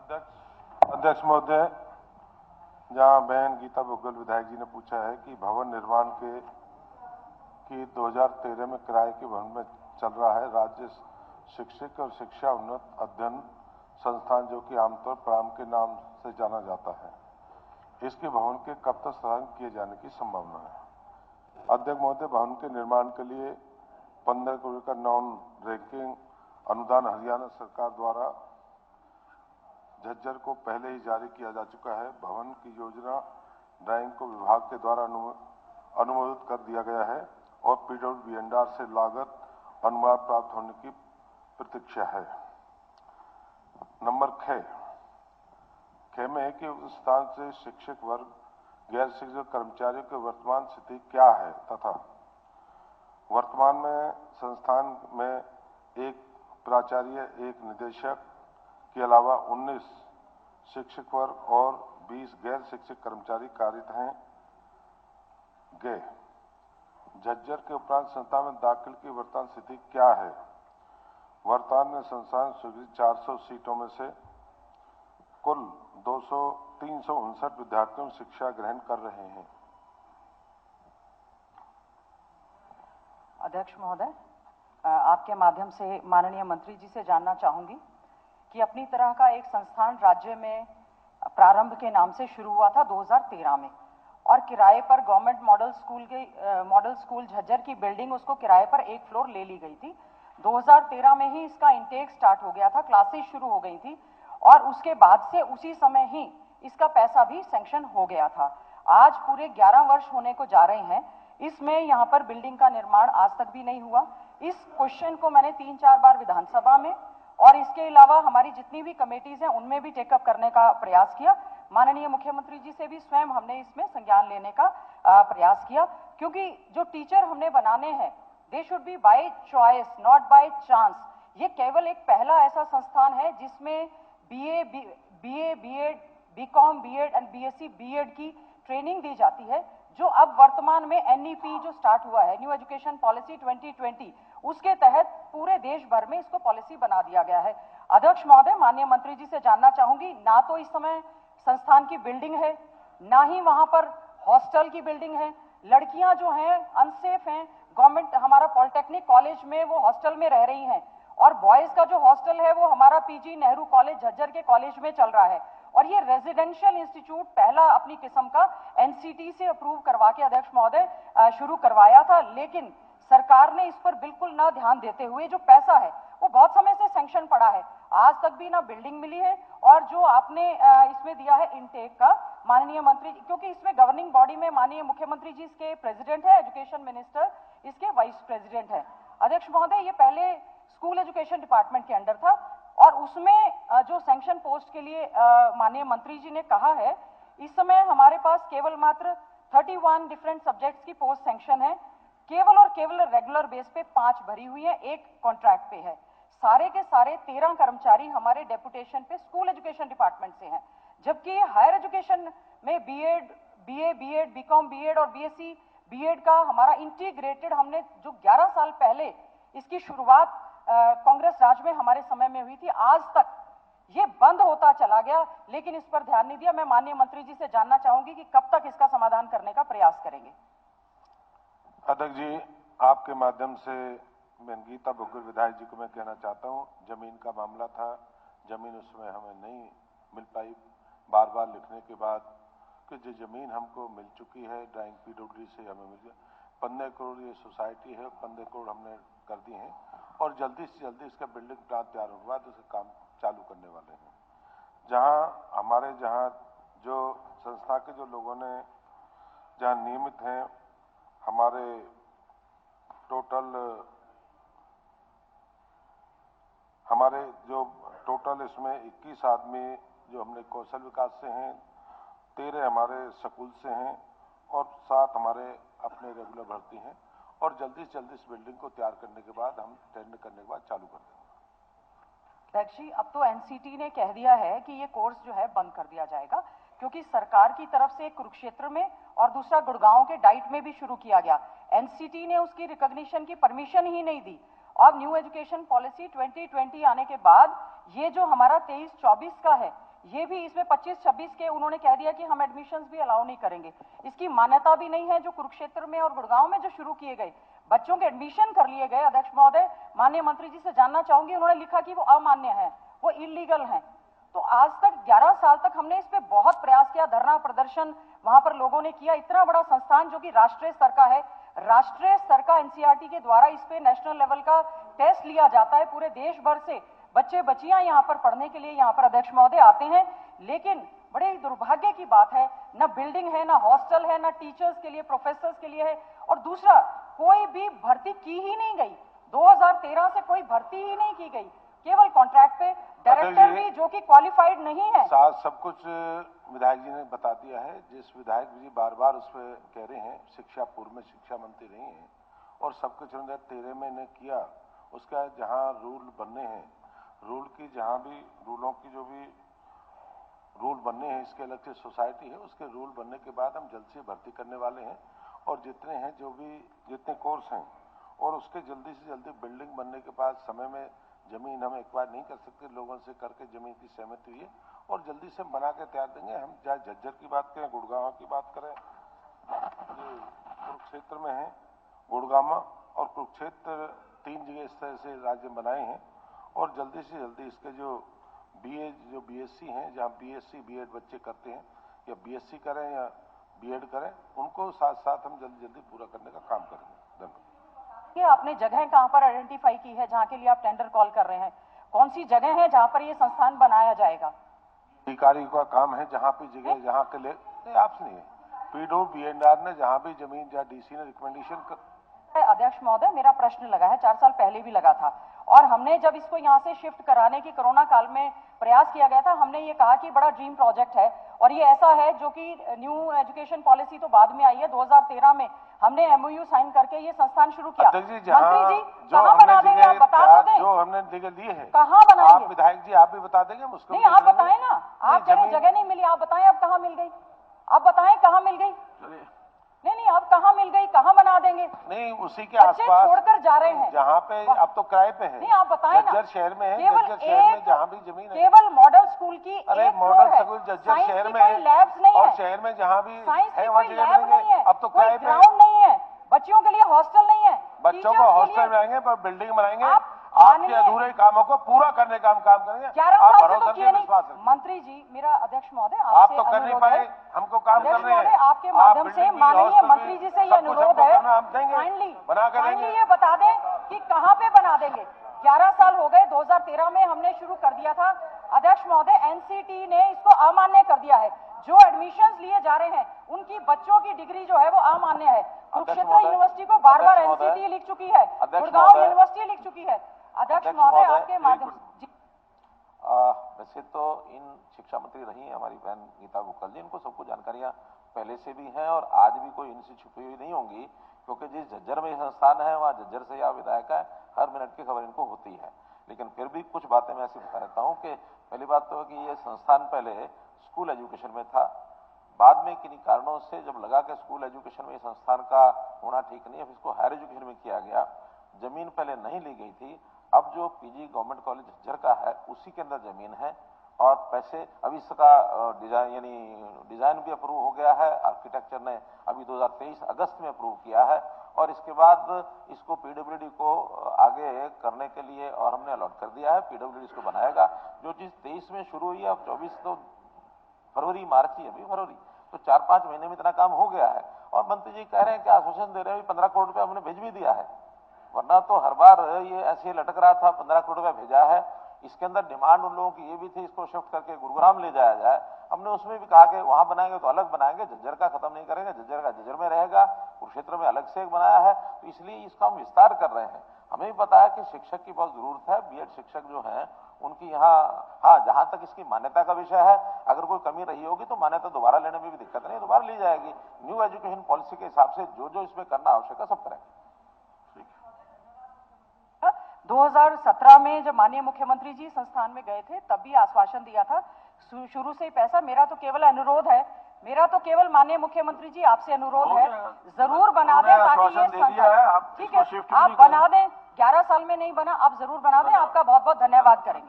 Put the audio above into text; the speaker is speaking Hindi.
अध्यक्ष महोदय, जहां बहन गीता बुग्गल विधायक जी ने पूछा है कि भवन निर्माण की 2013 में किराए के भवन में चल रहा है राज्य शिक्षक और शिक्षा उन्नत अध्ययन संस्थान, जो कि आमतौर प्राम के नाम से जाना जाता है, इसके भवन के कब तक स्थापना किए जाने की संभावना है? अध्यक्ष महोदय, भवन के निर्माण के लिए 15 करोड़ का नॉन रैंकिंग अनुदान हरियाणा सरकार द्वारा झज्जर को पहले ही जारी किया जा चुका है। भवन की योजना ड्राइंग को विभाग के द्वारा अनुमोदित कर दिया गया है और PWD से लागत अनुमान प्राप्त होने की प्रतीक्षा है। नंबर 6 में है कि उस स्थान से शिक्षक वर्ग गैर शिक्षक कर्मचारियों की वर्तमान स्थिति क्या है तथा वर्तमान में संस्थान में एक प्राचार्य, एक निदेशक के अलावा 19 शिक्षक वर्ग और 20 गैर शिक्षक कर्मचारी कार्यरत हैं। झज्जर के उपरांत संस्था में दाखिल की वर्तमान स्थिति क्या है? वर्तमान में संस्थान स्वीकृत 400 सीटों में से कुल 359 विद्यार्थियों शिक्षा ग्रहण कर रहे हैं। अध्यक्ष महोदय, आपके माध्यम से माननीय मंत्री जी से जानना चाहूंगी कि अपनी तरह का एक संस्थान राज्य में प्रारंभ के नाम से शुरू हुआ था 2013 में और किराए पर गवर्नमेंट मॉडल स्कूल झज्जर की बिल्डिंग उसको किराए पर एक फ्लोर ले ली गई थी। 2013 में ही इसका इंटेक स्टार्ट हो गया था, क्लासेस शुरू हो गई थी और उसके बाद से उसी समय ही इसका पैसा भी सैंक्शन हो गया था। आज पूरे 11 वर्ष होने को जा रहे हैं, इसमें यहाँ पर बिल्डिंग का निर्माण आज तक भी नहीं हुआ। इस क्वेश्चन को मैंने 3-4 बार विधानसभा में और इसके अलावा हमारी जितनी भी कमेटीज हैं उनमें भी टेकअप करने का प्रयास किया। माननीय मुख्यमंत्री जी से भी स्वयं हमने इसमें संज्ञान लेने का प्रयास किया, क्योंकि जो टीचर हमने बनाने हैं they should be by choice, not by chance. ये केवल एक पहला ऐसा संस्थान है जिसमें BA, BEd, BCom, BEd and BSc BEd की ट्रेनिंग दी जाती है, जो अब वर्तमान में NEP जो स्टार्ट हुआ है, न्यू एजुकेशन पॉलिसी 2020, उसके तहत पूरे देश भर में इसको पॉलिसी बना दिया गया है। अध्यक्ष महोदय, माननीय मंत्री जी से जानना चाहूंगी, ना तो इस समय संस्थान की बिल्डिंग है, ना ही वहां पर हॉस्टल की बिल्डिंग है। लड़कियां जो हैं अनसेफ हैं, गवर्नमेंट हमारा पॉलिटेक्निक कॉलेज में वो हॉस्टल में रह रही हैं और बॉयज का जो हॉस्टल है वो हमारा PG नेहरू कॉलेज झज्जर के कॉलेज में चल रहा है और ये रेजिडेंशियल इंस्टीट्यूट पहला अपनी किस्म का NCT से अप्रूव करवा के अध्यक्ष महोदय शुरू करवाया था, लेकिन सरकार ने इस पर बिल्कुल ना ध्यान देते हुए जो पैसा है वो बहुत समय से सैंक्शन पड़ा है, आज तक भी ना बिल्डिंग मिली है और जो आपने इसमें दिया है इनटेक का, माननीय मंत्री, क्योंकि इसमें गवर्निंग बॉडी में माननीय मुख्यमंत्री जी इसके प्रेसिडेंट है, एजुकेशन मिनिस्टर इसके वाइस प्रेसिडेंट है। अध्यक्ष महोदय, ये पहले स्कूल एजुकेशन डिपार्टमेंट के अंडर था और उसमें जो सैंक्शन पोस्ट के लिए माननीय मंत्री जी ने कहा है, इस समय हमारे पास केवल मात्र 31 डिफरेंट सब्जेक्ट्स की पोस्ट सैंक्शन है, केवल और केवल रेगुलर बेस पे 5 भरी हुई है, एक कॉन्ट्रैक्ट पे है। सारे के सारे 13 कर्मचारी हमारे डेपुटेशन पे स्कूल एजुकेशन डिपार्टमेंट से हैं, जबकि हायर एजुकेशन में BEd, BA, BEd, BCom, BEd और BSc BEd का हमारा इंटीग्रेटेड, हमने जो 11 साल पहले इसकी शुरुआत कांग्रेस राज में हमारे समय में हुई थी, आज तक ये बंद होता चला गया, लेकिन इस पर ध्यान नहीं दिया। मैं माननीय मंत्री जी से जानना चाहूंगी कि कब तक इसका समाधान करने का प्रयास करेंगे। अध्यक्ष जी, आपके माध्यम से मैं गीता बुग्गल विधायक जी को मैं कहना चाहता हूँ, जमीन का मामला था, जमीन उसमें हमें नहीं मिल पाई, बार बार लिखने के बाद कि जो जमीन हमको मिल चुकी है ड्राइंग PWD से हमें मिल गया। 15 करोड़ ये सोसाइटी है, 15 करोड़ हमने कर दिए हैं और जल्दी से जल्दी इसका बिल्डिंग प्लान तैयार होने के बाद उसका काम चालू करने वाले हैं। जहाँ जो संस्था के जो लोगों ने जहाँ नियमित हैं, हमारे टोटल इसमें 21 आदमी जो हमने कौशल विकास से हैं, 13 हमारे स्कूल से हैं और 7 हमारे अपने रेगुलर भर्ती हैं और जल्दी से जल्दी इस बिल्डिंग को तैयार करने के बाद हम टेंडर करने के बाद चालू कर देंगे। अध्यक्ष जी, अब तो NCT ने कह दिया है कि ये कोर्स जो है बंद कर दिया जाएगा, क्योंकि सरकार की तरफ से कुरुक्षेत्र में और दूसरा गुड़गांव के डाइट में भी शुरू किया गया। NCT ने उसकी रिकॉग्निशन की परमिशन ही नहीं दी। अब न्यू एजुकेशन पॉलिसी 2020 आने के बाद ये जो हमारा 23-24 का है, ये भी इसमें 25-26 के उन्होंने कह दिया कि हम एडमिशंस भी अलाउ नहीं करेंगे। इसकी मान्यता भी नहीं है जो कुरुक्षेत्र में और गुड़गांव में जो शुरू किए गए बच्चों के एडमिशन कर लिए गए। अध्यक्ष महोदय, माननीय मंत्री जी से जानना चाहूंगी, उन्होंने लिखा कि वो अमान्य है, वो इलीगल हैं। तो आज तक 11 साल तक हमने इस पे बहुत प्रयास किया, धरना प्रदर्शन वहां पर लोगों ने किया। इतना बड़ा संस्थान जो कि राष्ट्रीय स्तर का है, राष्ट्रीय स्तर का एनसीईआरटी के द्वारा इस पे नेशनल लेवल का टेस्ट लिया जाता है। पूरे देश भर से बच्चे बच्चियां यहाँ पर पढ़ने के लिए यहाँ पर अध्यक्ष महोदय आते हैं, लेकिन बड़े दुर्भाग्य की बात है, न बिल्डिंग है, न हॉस्टल है, न टीचर्स के लिए, प्रोफेसर्स के लिए है। और दूसरा, कोई भी भर्ती की ही नहीं गई। 2013 से कोई भर्ती ही नहीं की गई, केवल कॉन्ट्रैक्ट पे। डायरेक्टर भी जो कि क्वालिफाइड नहीं है। सब कुछ विधायक जी ने बता दिया है। जिस विधायक जी बार बार उस पर कह रहे हैं, शिक्षा पूर्व में शिक्षा मंत्री रही हैं और सब कुछ 2013 में ने किया। उसका जहां रूल बनने हैं, रूल की जहां भी रूलों की जो भी रूल बनने हैं, इसके अलग से सोसाइटी है, उसके रूल बनने के बाद हम जल्द से भर्ती करने वाले हैं। और जितने हैं, जो भी जितने कोर्स हैं, और उसके जल्दी से जल्दी बिल्डिंग बनने के बाद समय में जमीन हम एक्वायर नहीं कर सकते, लोगों से करके जमीन की सहमति हुई है और जल्दी से बना के तैयार देंगे। हम चाहे झज्जर की बात करें, गुड़गांव की बात करें, ये कुरुक्षेत्र में है, गुड़गांव और कुरुक्षेत्र 3 जगह इस तरह से राज्य बनाए हैं। और जल्दी से जल्दी इसके जो बीएससी हैं, जहाँ बीएससी बीएड बच्चे करते हैं, या बीएससी करें या बीएड करें, उनको साथ साथ हम जल्दी जल्दी पूरा करने का काम करेंगे। धन्यवाद। ये आपने जगह कहां पर आइडेंटिफाई की है जहां के लिए आप टेंडर कॉल कर रहे हैं? कौन सी जगह है जहां पर ये संस्थान बनाया जाएगा? अधिकारी का काम है, जहां भी जगह जहां के लिए नहीं, आप सुनिए, पीडब्ल्यू बीएनआर ने जहां भी जमीन, जहां डीसी ने रिकमेंडेशन कर। अध्यक्ष महोदय, मेरा प्रश्न लगा है, 4 साल पहले भी लगा था, और हमने जब इसको यहाँ से शिफ्ट कराने की कोरोना काल में प्रयास किया गया था, हमने ये कहा कि बड़ा ड्रीम प्रोजेक्ट है। और ये ऐसा है जो कि न्यू एजुकेशन पॉलिसी तो बाद में आई है, 2013 में हमने एमओयू साइन करके ये संस्थान शुरू किया। मंत्री जी, कहाँ बना देंगे आप बता तो दें। जो हमने जगह ली है कहाँ बनाएंगे? आप विधायक जी आप भी बता देंगे, उसको नहीं, आप बताएं ना। आप जगह नहीं मिली, आप बताएं अब कहाँ मिल गई, आप बताएं कहाँ मिल गई। नहीं, आप कहाँ मिल गई, कहाँ बना देंगे? नहीं, उसी के आसपास छोड़कर जा रहे हैं, जहाँ पे अब तो किराए पे है। नहीं, आप बताएं ना। जज्जर शहर में है, जज्जर शहर में जहाँ भी जमीन है, केवल मॉडल स्कूल की मॉडल स्कूल जज्जर शहर में है, लैब्स नहीं और है, शहर में जहाँ भी है वहाँ जगह मिलेंगे। अब तो किराए पे, ग्राउंड नहीं है, बच्चों के लिए हॉस्टल नहीं है, बच्चों को हॉस्टल बनाएंगे पर बिल्डिंग बनाएंगे। आपके अधूरे कामों को पूरा करने का हम काम करेंगे। 11 साल से तो किए नहीं। मंत्री जी, मेरा अध्यक्ष महोदय आप तो कर नहीं पाए, हमको काम करने हैं। आपके माध्यम से माननीय मंत्री जी से ये अनुरोध है, काइंडली ये बता दें कि कहाँ पे बना देंगे। 11 साल हो गए, 2013 में हमने शुरू कर दिया था। अध्यक्ष महोदय, एनसीटी ने इसको अमान्य कर दिया है। जो एडमिशंस लिए जा रहे हैं, उनकी बच्चों की डिग्री जो है वो अमान्य है। कुरुक्षेत्र यूनिवर्सिटी को बार बार एनसीटी लिख चुकी है, गुड़गांव यूनिवर्सिटी लिख चुकी है। अध्यक्ष महोदय, आपके माध्यम से वैसे तो इन शिक्षा मंत्री रही हैं हमारी बहन गीता बुक्कल जी, इनको सब कुछ जानकारियां पहले से भी हैं और आज भी कोई इनसे छुपी हुई नहीं होंगी, क्योंकि जिस झज्जर में संस्थान है वहाँ झज्जर से या विधायक है, हर मिनट की खबर इनको होती है। लेकिन फिर भी कुछ बातें मैं ऐसी बता देता हूँ कि पहली बात तो है कि ये संस्थान पहले स्कूल एजुकेशन में था, बाद में किन्हीं कारणों से जब लगा कि स्कूल एजुकेशन में संस्थान का होना ठीक नहीं है, इसको हायर एजुकेशन में किया गया। जमीन पहले नहीं ली गई थी, अब जो पीजी गवर्नमेंट कॉलेज झज्जर का है उसी के अंदर जमीन है और पैसे अभी इसका डिजाइन भी अप्रूव हो गया है। आर्किटेक्चर ने अभी 2023 अगस्त में अप्रूव किया है और इसके बाद इसको पीडब्ल्यूडी को आगे करने के लिए और हमने अलॉट कर दिया है। पीडब्ल्यूडी इसको बनाएगा। जो चीज 23 में शुरू हुई है, अब 24 तो फरवरी मार्च ही, अभी फरवरी, तो 4-5 महीने में इतना काम हो गया है। और मंत्री जी कह रहे हैं कि आश्वासन दे रहे हैं 15 करोड़ रुपया हमने भेज भी दिया है, वरना तो हर बार ये ऐसे लटक रहा था। 15 करोड़ रुपया भेजा है। इसके अंदर डिमांड उन लोगों की ये भी थी इसको शिफ्ट करके गुरुग्राम ले जाया जाए। हमने उसमें भी कहा कि वहां बनाएंगे तो अलग बनाएंगे, झज्जर का खत्म नहीं करेंगे, झज्जर का झज्जर में रहेगा, कुरुक्षेत्र में अलग से एक बनाया है, तो इसलिए इसका हम विस्तार कर रहे हैं। हमें भी पता है कि शिक्षक की बहुत जरूरत है, बीएड शिक्षक जो हैं उनकी यहाँ, हाँ, जहां तक इसकी मान्यता का विषय है, अगर कोई कमी रही होगी तो मान्यता दोबारा लेने में भी दिक्कत नहीं, दोबारा ली जाएगी। न्यू एजुकेशन पॉलिसी के हिसाब से जो जो इसमें करना आवश्यक है सब करेंगे। 2017 में जब माननीय मुख्यमंत्री जी संस्थान में गए थे तब भी आश्वासन दिया था शुरू से ही पैसा। मेरा तो केवल अनुरोध है, मेरा तो केवल माननीय मुख्यमंत्री जी आपसे अनुरोध है, जरूर बना दें ताकि ये ठीक है, आप बना दें। 11 साल में नहीं बना, आप जरूर बना दें। आपका बहुत बहुत धन्यवाद करेंगे।